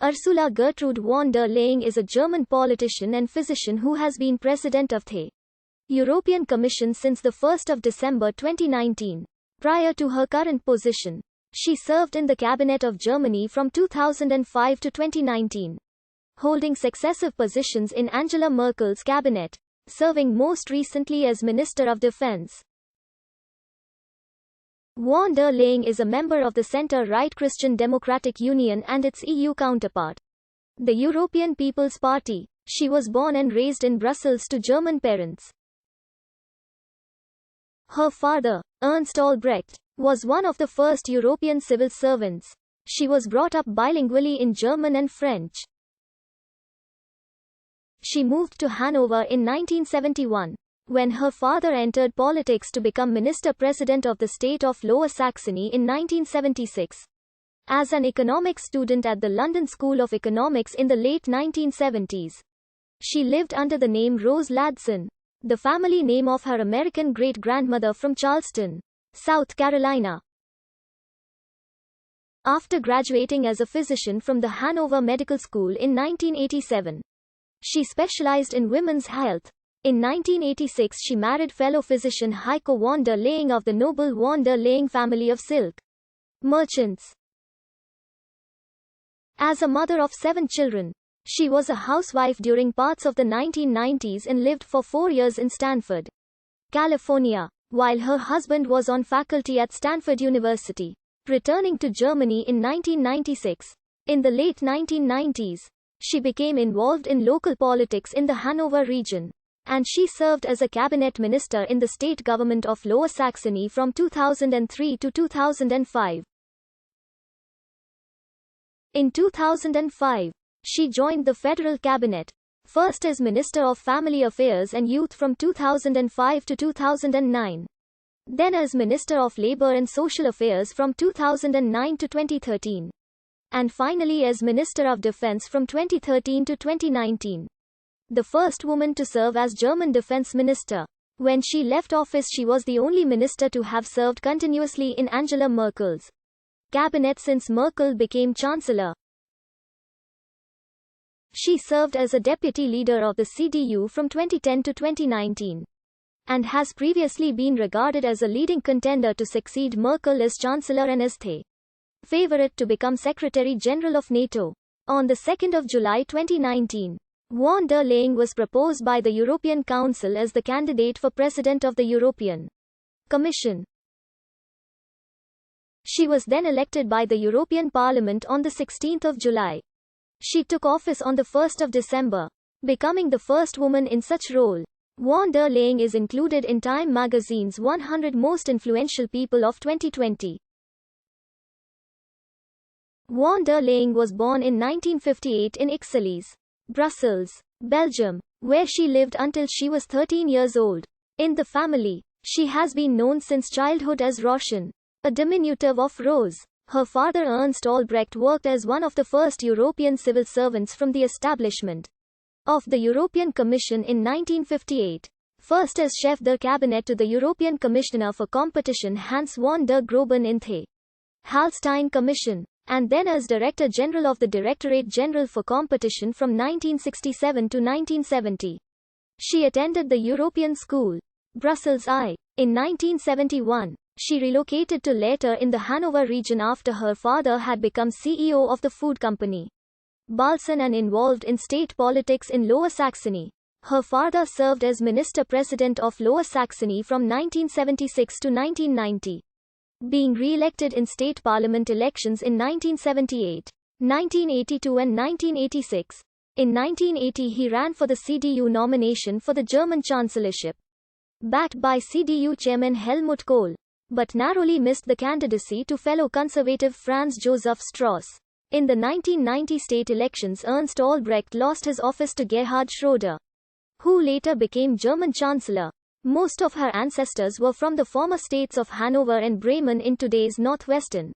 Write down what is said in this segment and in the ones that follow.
Ursula Gertrude von der Leyen is a German politician and physician who has been president of the European Commission since 1 December 2019. Prior to her current position, she served in the cabinet of Germany from 2005 to 2019, holding successive positions in Angela Merkel's cabinet, serving most recently as Minister of Defense. Von der Leyen is a member of the centre-right Christian Democratic Union and its EU counterpart, the European People's Party. She was born and raised in Brussels to German parents. Her father, Ernst Albrecht, was one of the first European civil servants. She was brought up bilingually in German and French. She moved to Hanover in 1971, when her father entered politics to become Minister-President of the state of Lower Saxony in 1976. As an economics student at the London School of Economics in the late 1970s, she lived under the name Rose Ladson, the family name of her American great-grandmother from Charleston, South Carolina. After graduating as a physician from the Hanover Medical School in 1987, she specialized in women's health. In 1986 she married fellow physician Heiko von der Leyen of the noble von der Leyen family of silk merchants. As a mother of 7 children, she was a housewife during parts of the 1990s and lived for 4 years in Stanford, California, while her husband was on faculty at Stanford University. Returning to Germany in 1996, in the late 1990s, she became involved in local politics in the Hanover region, and she served as a cabinet minister in the state government of Lower Saxony from 2003 to 2005. In 2005, she joined the federal cabinet, first as Minister of Family Affairs and Youth from 2005 to 2009, then as Minister of Labor and Social Affairs from 2009 to 2013, and finally as Minister of Defense from 2013 to 2019. The first woman to serve as German defense minister. When she left office she was the only minister to have served continuously in Angela Merkel's cabinet since Merkel became chancellor. She served as a deputy leader of the CDU from 2010 to 2019, and has previously been regarded as a leading contender to succeed Merkel as chancellor and as the favorite to become Secretary General of NATO. On the 2nd of July 2019, von der Leyen was proposed by the European Council as the candidate for President of the European Commission. She was then elected by the European Parliament on the 16th of July. She took office on the 1st of December, becoming the first woman in such role. Von der Leyen is included in Time magazine's 100 Most Influential People of 2020. Von der Leyen was born in 1958 in Ixelles, Brussels, Belgium, where she lived until she was 13 years old. In the family, she has been known since childhood as Roshan, a diminutive of Rose. Her father Ernst Albrecht worked as one of the first European civil servants from the establishment of the European Commission in 1958, first as chef de cabinet to the European Commissioner for Competition Hans van der Groben in the Hallstein Commission, and then as Director General of the Directorate General for Competition from 1967 to 1970. She attended the European School, Brussels I. In 1971, she relocated to Leiter in the Hanover region after her father had become CEO of the food company Balsen and involved in state politics in Lower Saxony. Her father served as Minister-President of Lower Saxony from 1976 to 1990. Being re-elected in state parliament elections in 1978, 1982 and 1986. In 1980 he ran for the CDU nomination for the German chancellorship, backed by CDU chairman Helmut Kohl, but narrowly missed the candidacy to fellow conservative Franz Josef Strauss. In the 1990 state elections Ernst Albrecht lost his office to Gerhard Schröder, who later became German chancellor. Most of her ancestors were from the former states of Hanover and Bremen in today's northwestern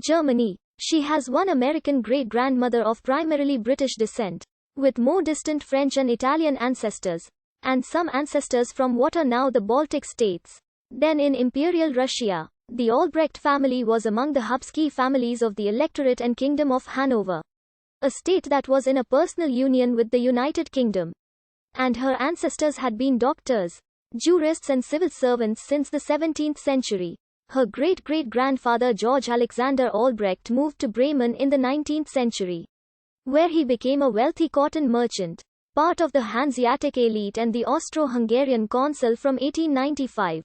Germany. She has one American great-grandmother of primarily British descent, with more distant French and Italian ancestors, and some ancestors from what are now the Baltic states. Then in Imperial Russia, the Albrecht family was among the Habsburg families of the Electorate and Kingdom of Hanover. a state that was in a personal union with the United Kingdom. And her ancestors had been doctors, jurists and civil servants since the 17th century. Her great-great-grandfather George Alexander Albrecht moved to Bremen in the 19th century, where he became a wealthy cotton merchant, part of the Hanseatic elite and the Austro-Hungarian consul from 1895.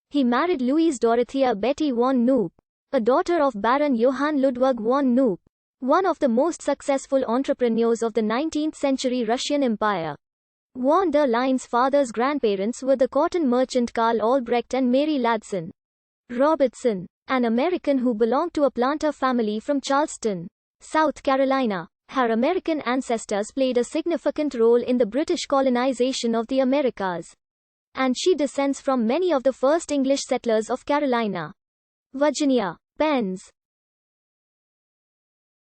He married Louise Dorothea Betty von Knoop, a daughter of Baron Johann Ludwig von Knoop, one of the most successful entrepreneurs of the 19th century Russian Empire. Von der Leyen's father's grandparents were the cotton merchant Karl Albrecht and Mary Ladson Robertson, an American who belonged to a planter family from Charleston, South Carolina. Her American ancestors played a significant role in the British colonization of the Americas, and she descends from many of the first English settlers of Carolina, Virginia, Penns,